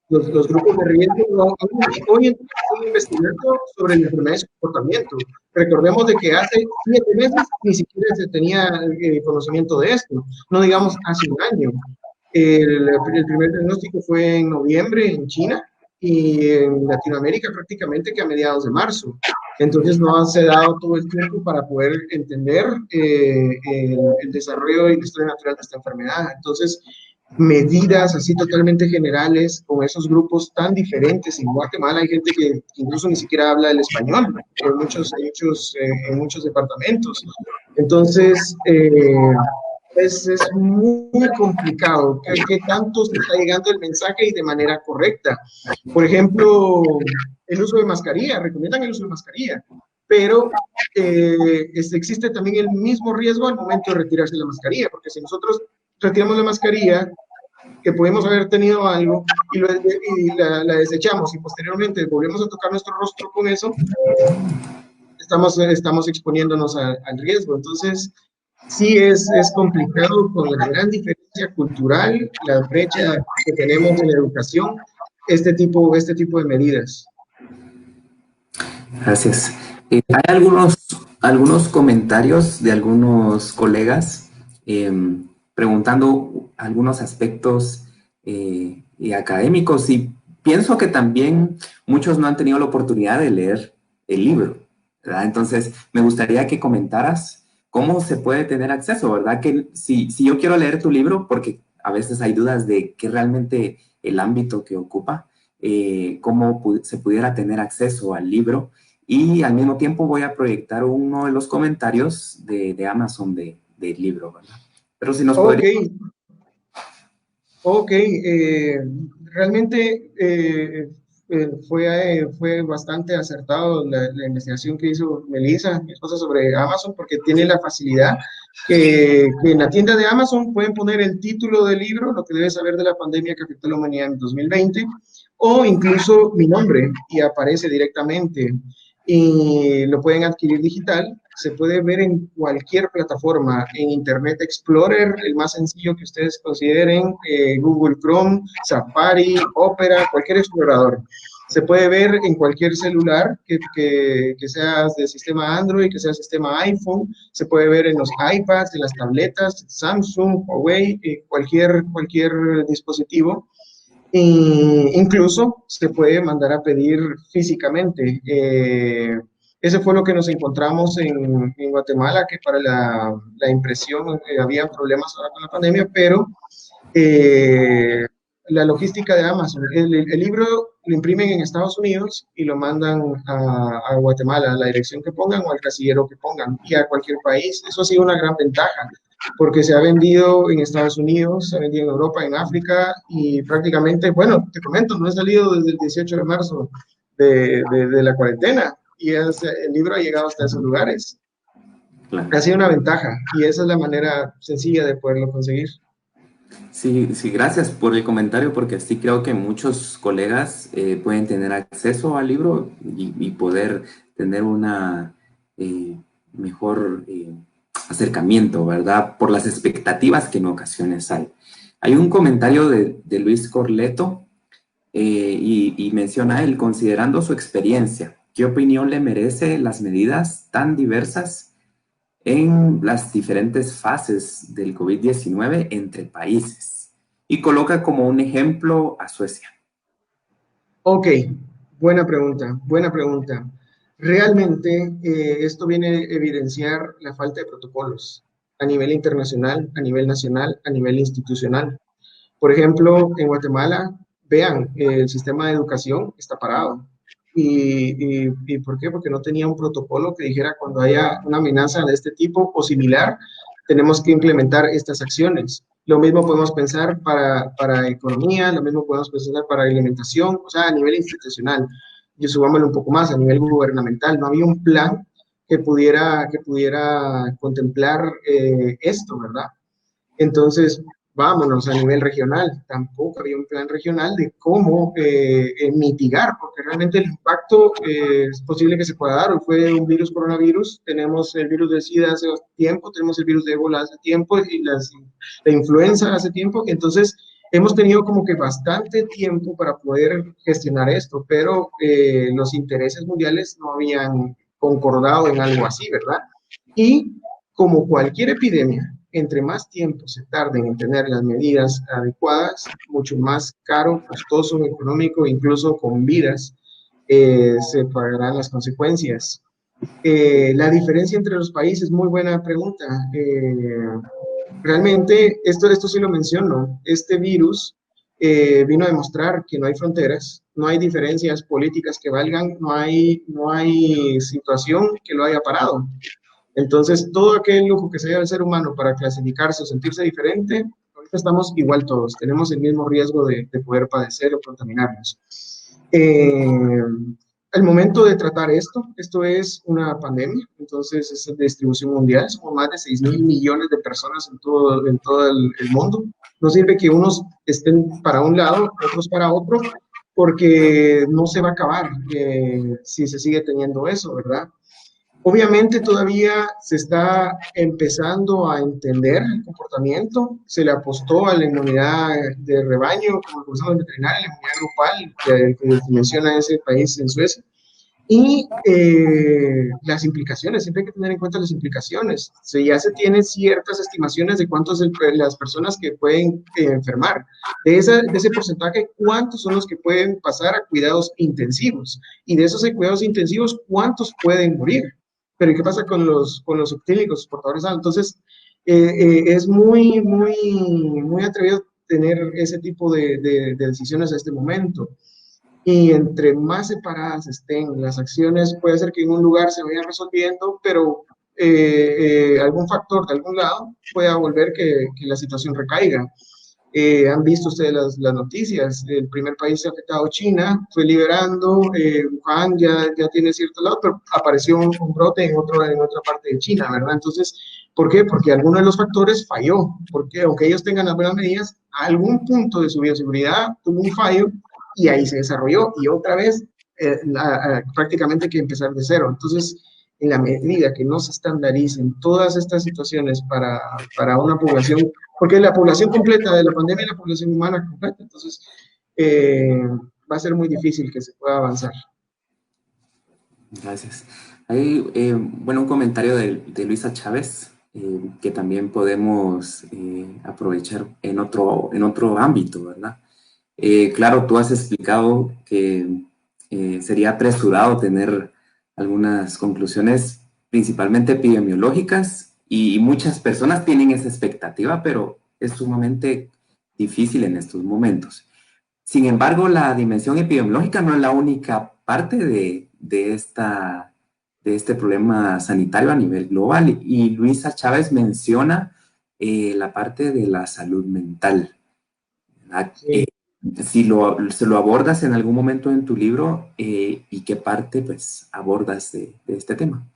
los grupos de riesgo hoy en día están investigando sobre la enfermedad de su comportamiento. Recordemos de que hace 7 meses ni siquiera se tenía conocimiento de esto, no digamos hace un año. El primer diagnóstico fue en noviembre en China, y en Latinoamérica prácticamente que a mediados de marzo. Entonces no se ha dado todo el tiempo para poder entender el desarrollo y la historia natural de esta enfermedad. Entonces, medidas así totalmente generales con esos grupos tan diferentes. En Guatemala hay gente que incluso ni siquiera habla el español en muchos departamentos. Entonces, es muy complicado qué tanto se está llegando el mensaje y de manera correcta. Por ejemplo, el uso de mascarilla, recomiendan el uso de mascarilla, pero existe también el mismo riesgo al momento de retirarse la mascarilla, porque si nosotros retiramos la mascarilla, que podemos haber tenido algo y la desechamos, y posteriormente volvemos a tocar nuestro rostro con eso, estamos exponiéndonos al riesgo. Entonces, sí es complicado con la gran diferencia cultural, la brecha que tenemos en la educación, este tipo de medidas. Gracias. Hay algunos comentarios de algunos colegas preguntando algunos aspectos académicos, y pienso que también muchos no han tenido la oportunidad de leer el libro, ¿verdad? Entonces, me gustaría que comentaras cómo se puede tener acceso, ¿verdad? Que si yo quiero leer tu libro, porque a veces hay dudas de qué realmente el ámbito que ocupa, cómo se pudiera tener acceso al libro. Y al mismo tiempo voy a proyectar uno de los comentarios de Amazon del libro, ¿verdad? Pero si nos podría... Ok, realmente fue bastante acertado la investigación que hizo Melissa, mi esposa, sobre Amazon, porque tiene la facilidad que en la tienda de Amazon pueden poner el título del libro, lo que debes saber de la pandemia que afectó a la humanidad en 2020, o incluso mi nombre, y aparece directamente. y lo pueden adquirir digital. Se puede ver en cualquier plataforma, en Internet Explorer, el más sencillo que ustedes consideren, Google Chrome, Safari, Opera, cualquier explorador. Se puede ver en cualquier celular que sea de sistema Android, que sea sistema iPhone. Se puede ver en los iPads, en las tabletas, Samsung, Huawei, cualquier dispositivo. Incluso se puede mandar a pedir físicamente. Ese fue lo que nos encontramos en Guatemala, que para la impresión había problemas ahora con la pandemia, pero eh, la logística de Amazon, el libro lo imprimen en Estados Unidos y lo mandan a Guatemala, a la dirección que pongan o al casillero que pongan, y a cualquier país. Eso ha sido una gran ventaja, porque se ha vendido en Estados Unidos, se ha vendido en Europa, en África, y prácticamente, bueno, te comento, no he salido desde el 18 de marzo de la cuarentena, y el libro ha llegado hasta esos lugares. Claro. Ha sido una ventaja, y esa es la manera sencilla de poderlo conseguir. Sí, sí, gracias por el comentario, porque sí creo que muchos colegas pueden tener acceso al libro y poder tener una mejor acercamiento, ¿verdad? Por las expectativas que en ocasiones hay. Hay un comentario de Luis Corleto y menciona él, considerando su experiencia, ¿qué opinión le merece las medidas tan diversas en las diferentes fases del COVID-19 entre países? Y coloca como un ejemplo a Suecia. Ok, buena pregunta, buena pregunta. Realmente esto viene a evidenciar la falta de protocolos a nivel internacional, a nivel nacional, a nivel institucional. Por ejemplo, en Guatemala, vean, el sistema de educación está parado. ¿Y por qué? Porque no tenía un protocolo que dijera cuando haya una amenaza de este tipo o similar, tenemos que implementar estas acciones. Lo mismo podemos pensar para economía, lo mismo podemos pensar para alimentación, o sea, a nivel institucional. Y subámoslo un poco más, a nivel gubernamental, no había un plan que pudiera contemplar esto, ¿verdad? Entonces, vámonos a nivel regional. Tampoco había un plan regional de cómo mitigar, porque realmente el impacto es posible que se pueda dar. Hoy fue un virus coronavirus, tenemos el virus de SIDA hace tiempo, tenemos el virus de ébola hace tiempo y la influenza hace tiempo. Entonces, hemos tenido como que bastante tiempo para poder gestionar esto, pero los intereses mundiales no habían concordado en algo así, ¿verdad? Y como cualquier epidemia, entre más tiempo se tarden en tener las medidas adecuadas, mucho más caro, costoso, económico, incluso con vidas, se pagarán las consecuencias. La diferencia entre los países, muy buena pregunta. Realmente, esto sí lo menciono, este virus vino a demostrar que no hay fronteras, no hay diferencias políticas que valgan, no hay situación que lo haya parado. Entonces, todo aquel lujo que se lleva el ser humano para clasificarse o sentirse diferente, ahorita estamos igual todos, tenemos el mismo riesgo de poder padecer o contaminarnos. Eh, el momento de tratar esto es una pandemia, entonces es de distribución mundial, somos más de 6.000 millones de personas en todo el mundo. No sirve que unos estén para un lado, otros para otro, porque no se va a acabar si se sigue teniendo eso, ¿verdad? Obviamente todavía se está empezando a entender el comportamiento, se le apostó a la inmunidad de rebaño, como lo conocemos en veterinaria, la inmunidad grupal, que menciona ese país en Suecia, y las implicaciones, siempre hay que tener en cuenta las implicaciones. Ya se tienen ciertas estimaciones de cuántas las personas que pueden enfermar. De ese porcentaje, ¿cuántos son los que pueden pasar a cuidados intensivos? Y de esos cuidados intensivos, ¿cuántos pueden morir? Pero ¿qué pasa con los subclínicos, portadores? Entonces, es muy atrevido tener ese tipo de decisiones a este momento. Y entre más separadas estén las acciones, puede ser que en un lugar se vayan resolviendo, pero algún factor de algún lado pueda volver que la situación recaiga. Han visto ustedes las noticias, el primer país afectado, China, fue liberando, Wuhan ya tiene cierto lado, pero apareció un brote en otra parte de China, ¿verdad? Entonces, ¿por qué? Porque alguno de los factores falló, porque aunque ellos tengan las buenas medidas, algún punto de su bioseguridad tuvo un fallo y ahí se desarrolló y otra vez prácticamente que empezar de cero. Entonces, en la medida que no se estandaricen todas estas situaciones para una población, porque la población completa de la pandemia es la población humana completa, entonces va a ser muy difícil que se pueda avanzar. Gracias. Hay, bueno, un comentario de Luisa Chávez que también podemos aprovechar en otro ámbito, ¿verdad? Claro, tú has explicado que sería apresurado tener algunas conclusiones principalmente epidemiológicas y muchas personas tienen esa expectativa, pero es sumamente difícil en estos momentos. Sin embargo, la dimensión epidemiológica no es la única parte de este problema sanitario a nivel global. Y Luisa Chávez menciona la parte de la salud mental, ¿verdad? Sí. Si se lo abordas en algún momento en tu libro, ¿y qué parte pues abordas de este tema?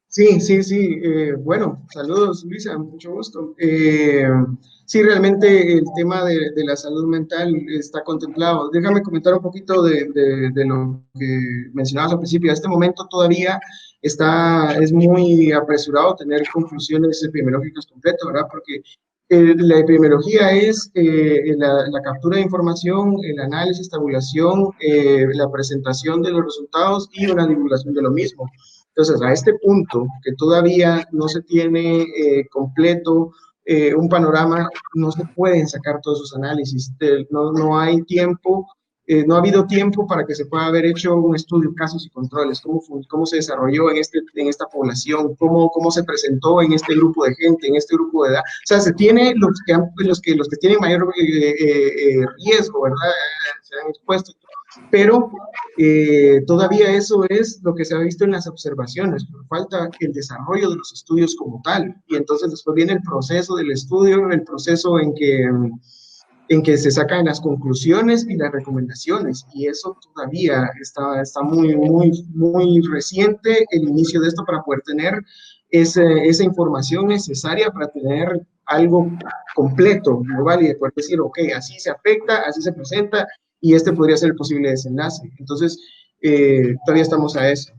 Sí, sí, sí. Bueno, saludos, Luisa, mucho gusto. Sí, realmente el tema de la salud mental está contemplado. Déjame comentar un poquito de lo que mencionabas al principio. A este momento todavía es muy apresurado tener conclusiones epidemiológicas completas, ¿verdad? Porque la epidemiología es la captura de información, el análisis, tabulación, la presentación de los resultados y una divulgación de lo mismo. Entonces, a este punto, que todavía no se tiene completo un panorama, no se pueden sacar todos esos análisis. No hay tiempo, no ha habido tiempo para que se pueda haber hecho un estudio, casos y controles, cómo se desarrolló en esta población, cómo se presentó en este grupo de gente, en este grupo de edad. O sea, se tiene los que tienen mayor riesgo, ¿verdad? Se han expuesto, pero todavía eso es lo que se ha visto en las observaciones, pero falta el desarrollo de los estudios como tal, y entonces después viene el proceso del estudio, el proceso en que se sacan las conclusiones y las recomendaciones, y eso todavía está muy, muy, muy reciente el inicio de esto para poder tener esa información necesaria para tener algo completo, global, y de poder decir, ok, así se afecta, así se presenta, y este podría ser el posible desenlace. Entonces, todavía estamos a eso.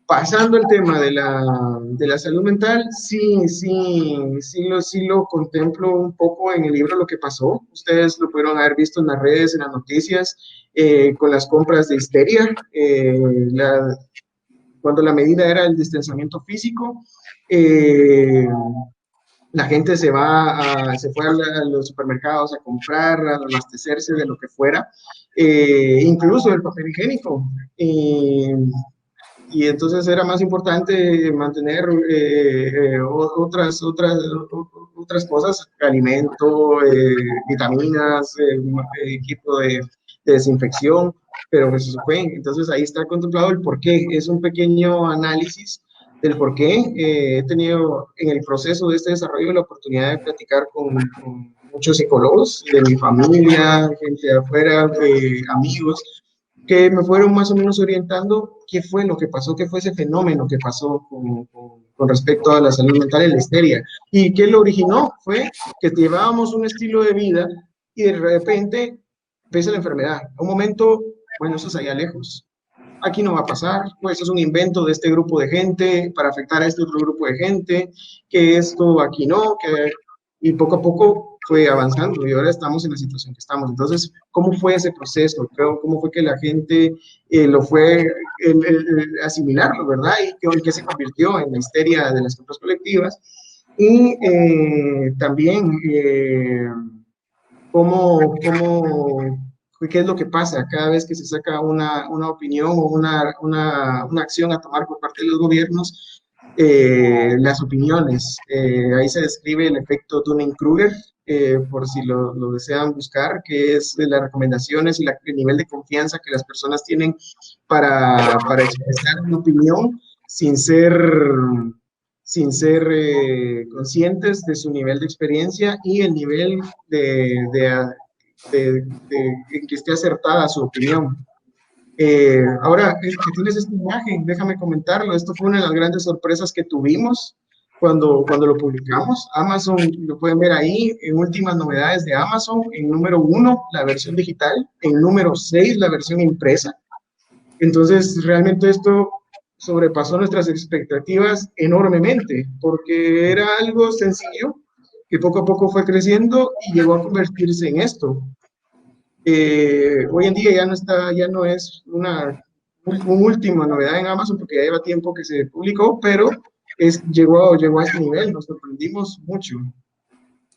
Pasando el tema de la salud mental, sí lo contemplo un poco en el libro lo que pasó. Ustedes lo pudieron haber visto en las redes, en las noticias, con las compras de histeria, cuando la medida era el distanciamiento físico. La gente se fue a los supermercados a comprar, a abastecerse de lo que fuera, incluso el papel higiénico. Y entonces era más importante mantener otras cosas, alimento, vitaminas, equipo de desinfección, pero pues eso fue. Entonces ahí está contemplado el por qué. Es un pequeño análisis del por qué. He tenido en el proceso de este desarrollo la oportunidad de platicar con muchos psicólogos de mi familia, gente de afuera, amigos, que me fueron más o menos orientando qué fue lo que pasó, qué fue ese fenómeno que pasó con respecto a la salud mental y la histeria. ¿Y qué lo originó? Fue que llevábamos un estilo de vida y de repente empieza la enfermedad. A un momento, bueno, eso es allá lejos. Aquí no va a pasar, pues es un invento de este grupo de gente para afectar a este otro grupo de gente, que esto aquí no, y poco a poco fue avanzando y ahora estamos en la situación que estamos. Entonces, ¿cómo fue ese proceso? ¿Cómo fue que la gente lo fue asimilarlo, verdad? Y que se convirtió en la histeria de las compras colectivas. Y también qué es lo que pasa cada vez que se saca una opinión o una acción a tomar por parte de los gobiernos, las opiniones. Ahí se describe el efecto Dunning-Kruger, por si lo desean buscar, que es de las recomendaciones y el nivel de confianza que las personas tienen para expresar una opinión sin ser, sin ser conscientes de su nivel de experiencia y el nivel en que esté acertada su opinión. Ahora que tienes esta imagen, déjame comentarlo. Esto fue una de las grandes sorpresas que tuvimos cuando lo publicamos. Amazon, lo pueden ver ahí, en últimas novedades de Amazon, en número 1, la versión digital, en número 6, la versión impresa. Entonces, realmente esto sobrepasó nuestras expectativas enormemente, porque era algo sencillo que poco a poco fue creciendo y llegó a convertirse en esto. Hoy en día ya no está, ya no es una última novedad en Amazon porque ya lleva tiempo que se publicó, pero llegó a este nivel, nos sorprendimos mucho.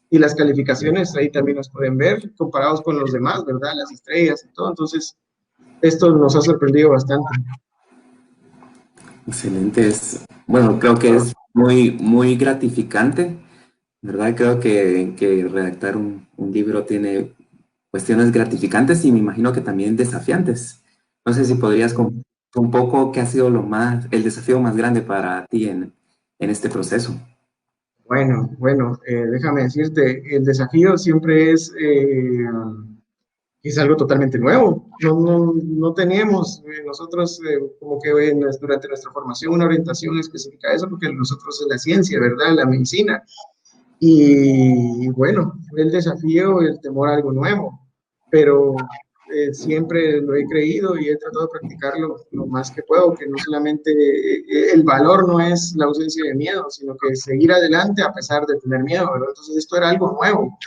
Y las calificaciones ahí también las pueden ver comparados con los demás, ¿verdad? Las estrellas y todo. Entonces, esto nos ha sorprendido bastante. Excelente. Bueno, creo que es muy, muy gratificante, ¿verdad? Creo que redactar un libro tiene cuestiones gratificantes y me imagino que también desafiantes. No sé si podrías contar un poco qué ha sido el desafío más grande para ti en este proceso. Bueno, déjame decirte, el desafío siempre es algo totalmente nuevo. No teníamos nosotros como que durante nuestra formación una orientación específica a eso, porque nosotros es la ciencia, ¿verdad? La medicina. Y bueno, fue el desafío, el temor a algo nuevo, pero siempre lo he creído y he tratado de practicarlo lo más que puedo, que no solamente el valor no es la ausencia de miedo, sino que seguir adelante a pesar de tener miedo, ¿verdad? Entonces esto era algo nuevo,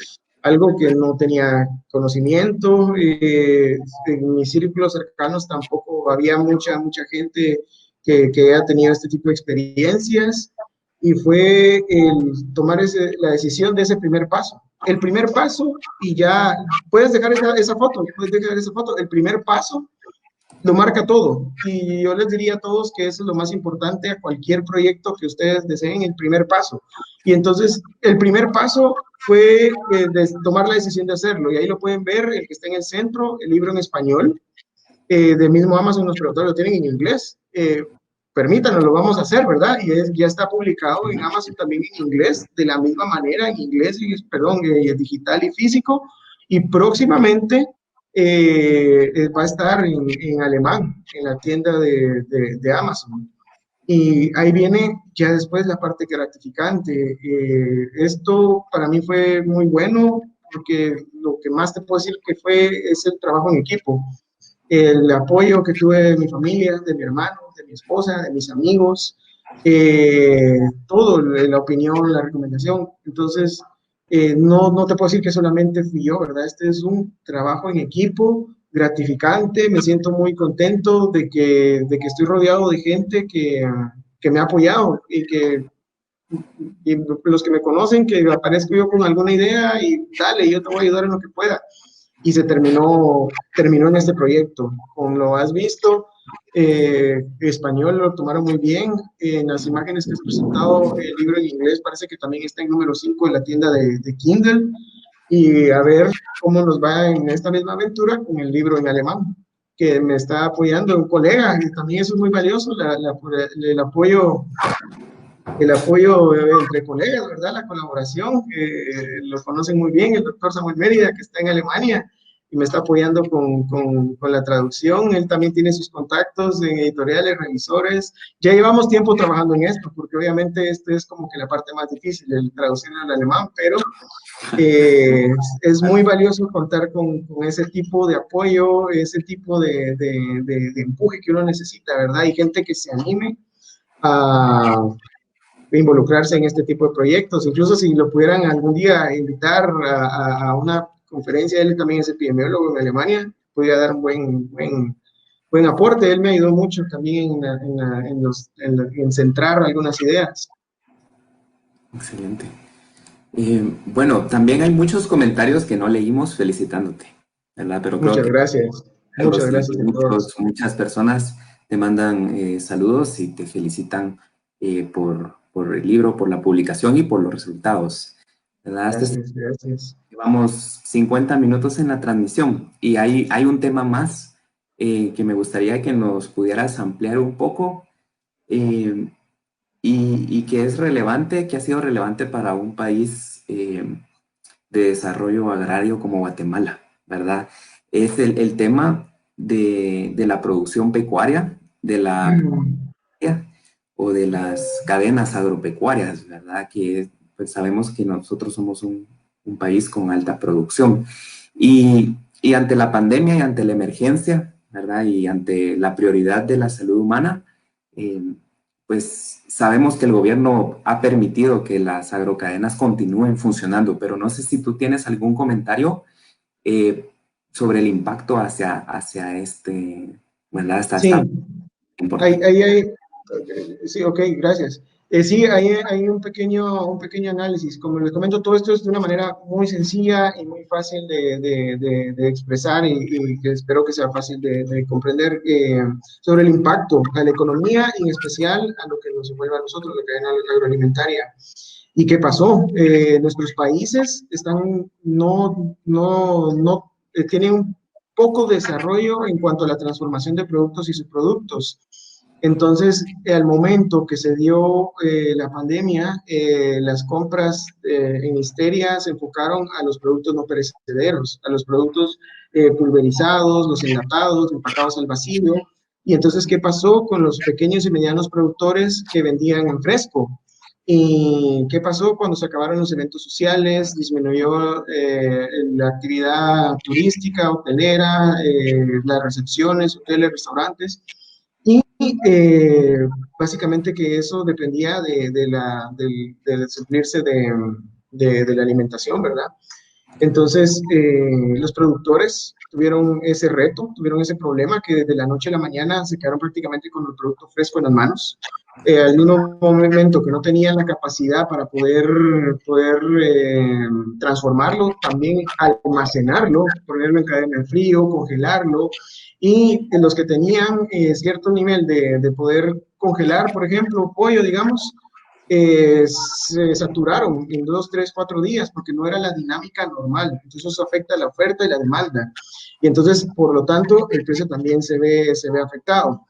algo que no tenía conocimiento, en mis círculos cercanos tampoco había mucha gente que haya tenido este tipo de experiencias y fue el tomar la decisión de ese primer paso. El primer paso y ya puedes dejar esa foto, puedes dejar esa foto, el primer paso lo marca todo. Y yo les diría a todos que eso es lo más importante a cualquier proyecto que ustedes deseen, el primer paso. Y entonces, el primer paso fue tomar la decisión de hacerlo. Y ahí lo pueden ver, el que está en el centro, el libro en español. De mismo Amazon nos preguntó, lo tienen en inglés. Permítanos, lo vamos a hacer, ¿verdad? Y ya está publicado en Amazon también en inglés, de la misma manera, en inglés, perdón, digital y físico. Y próximamente va a estar en alemán, en la tienda de Amazon. Y ahí viene ya después la parte gratificante. Esto para mí fue muy bueno porque lo que más te puedo decir que fue es el trabajo en equipo, el apoyo que tuve de mi familia, de mi hermano, de mi esposa, de mis amigos, todo, la opinión, la recomendación. Entonces, no te puedo decir que solamente fui yo, ¿verdad? Este es un trabajo en equipo gratificante, me siento muy contento de que estoy rodeado de gente que me ha apoyado y los que me conocen, que aparezco yo con alguna idea y dale, yo te voy a ayudar en lo que pueda y terminó en este proyecto. Como lo has visto, español lo tomaron muy bien. En las imágenes que has presentado, el libro en inglés parece que también está en número 5 en la tienda de Kindle. Y a ver cómo nos va en esta misma aventura con el libro en alemán, que me está apoyando un colega, y también eso es muy valioso, el apoyo entre colegas, ¿verdad? La colaboración, lo conocen muy bien, el doctor Samuel Mérida, que está en Alemania y me está apoyando con la traducción. Él también tiene sus contactos en editoriales, revisores. Ya llevamos tiempo trabajando en esto, porque obviamente esto es como que la parte más difícil, el traducir al alemán, pero es muy valioso contar con ese tipo de apoyo, ese tipo de empuje que uno necesita, ¿verdad? Hay gente que se anime a involucrarse en este tipo de proyectos. Incluso si lo pudieran algún día invitar a una conferencia, él también es epidemiólogo en Alemania, podría dar un buen aporte. Él me ayudó mucho también en centrar algunas ideas. Excelente. Bueno, también hay muchos comentarios que no leímos felicitándote, ¿verdad? Pero creo Muchas que gracias. Muchas gracias a todos. muchas personas te mandan saludos y te felicitan por el libro, por la publicación y por los resultados, ¿verdad? Gracias, gracias. Llevamos 50 minutos en la transmisión y hay un tema más que me gustaría que nos pudieras ampliar un poco eh, y que es relevante, que ha sido relevante para un país de desarrollo agrario como Guatemala, ¿verdad? Es el tema de la producción pecuaria, de la o de las cadenas agropecuarias, ¿verdad? Que pues sabemos que nosotros somos un país con alta producción. Y ante la pandemia y ante la emergencia, ¿verdad? Y ante la prioridad de la salud humana, eh, pues sabemos que el gobierno ha permitido que las agrocadenas continúen funcionando, pero no sé si tú tienes algún comentario eh, sobre el impacto hacia ¿verdad? Hasta esta Sí, importante. sí, ok, gracias. Sí, hay un pequeño análisis. Como les comento, todo esto es de una manera muy sencilla y muy fácil de expresar y que espero que sea fácil de comprender sobre el impacto a la economía y en especial a lo que nos envuelve a nosotros, la cadena agroalimentaria. ¿Y qué pasó? Nuestros países están, tienen un poco desarrollo en cuanto a la transformación de productos y subproductos. Entonces, al momento que se dio la pandemia, las compras en histeria se enfocaron a los productos no perecederos, a los productos pulverizados, los enlatados, empacados al vacío. Y entonces, ¿qué pasó con los pequeños y medianos productores que vendían en fresco? ¿Y qué pasó cuando se acabaron los eventos sociales? Disminuyó la actividad turística, hotelera, las recepciones, hoteles, restaurantes. Y básicamente que eso dependía de suplirse de la alimentación, ¿verdad? Entonces, los productores tuvieron ese reto, tuvieron ese problema que desde la noche a la mañana se quedaron prácticamente con el producto fresco en las manos. Al mismo momento que no tenían la capacidad para poder transformarlo, también almacenarlo, ponerlo en cadena de frío, congelarlo, y los que tenían cierto nivel de poder congelar, por ejemplo, pollo, digamos, se saturaron en 2, 3, 4 días porque no era la dinámica normal. Entonces eso afecta la oferta y la demanda. Y entonces, por lo tanto, el precio también se ve afectado.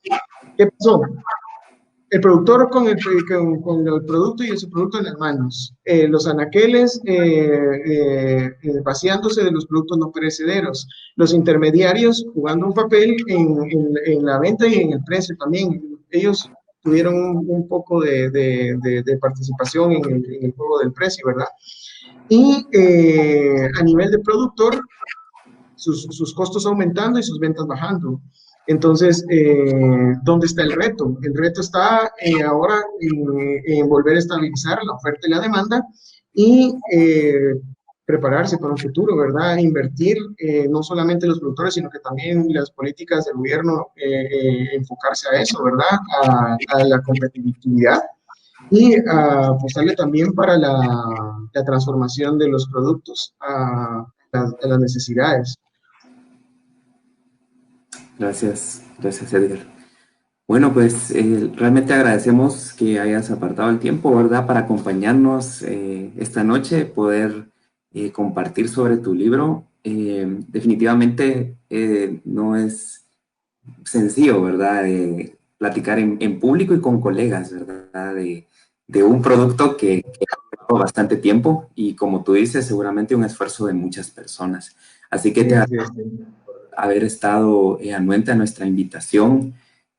¿Qué pasó? El productor con el producto y el subproducto en las manos. Los anaqueles vaciándose de los productos no perecederos. Los intermediarios jugando un papel en la venta y en el precio también. Ellos tuvieron un poco de participación en el juego del precio, ¿verdad? Y a nivel de productor, sus costos aumentando y sus ventas bajando. Entonces, ¿dónde está el reto? El reto está ahora en volver a estabilizar la oferta y la demanda y prepararse para un futuro, ¿verdad? Invertir no solamente los productores, sino que también las políticas del gobierno, enfocarse a eso, ¿verdad? A la competitividad y apostarle también para la transformación de los productos a las necesidades. Gracias Edgar. Bueno, pues realmente agradecemos que hayas apartado el tiempo, ¿verdad? Para acompañarnos esta noche, poder compartir sobre tu libro. Definitivamente no es sencillo, ¿verdad? Platicar en público y con colegas, ¿verdad? De un producto que ha llevado bastante tiempo y como tú dices, seguramente un esfuerzo de muchas personas. Así que Sí, te así es. haber estado anuente a nuestra invitación,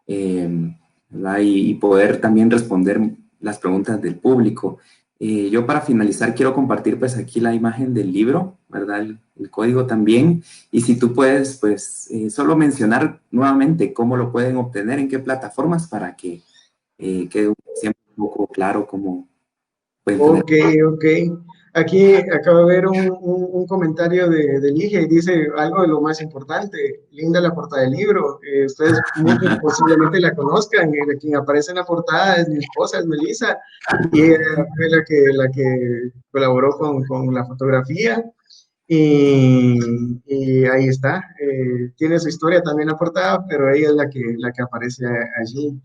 ¿verdad? Y poder también responder las preguntas del público. Yo para finalizar quiero compartir pues aquí la imagen del libro, ¿verdad? El código también. Y si tú puedes pues solo mencionar nuevamente cómo lo pueden obtener, en qué plataformas para que quede siempre un poco claro cómo pueden tener. Ok, ok. Aquí acabo de ver un comentario de Ligia y dice algo de lo más importante. Linda la portada del libro. Ustedes muy posiblemente la conozcan. Quien aparece en la portada es mi esposa, es Melissa, y ella fue la que colaboró con la fotografía. Y ahí está. Tiene su historia también la portada, pero ella es la que aparece allí.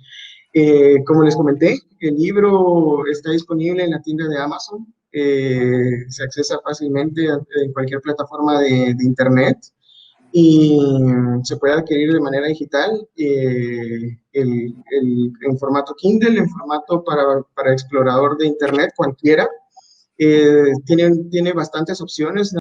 Como les comenté, el libro está disponible en la tienda de Amazon. Se accesa fácilmente en cualquier plataforma de internet y se puede adquirir de manera digital en formato Kindle, en formato para explorador de internet, cualquiera. Tiene bastantes opciones.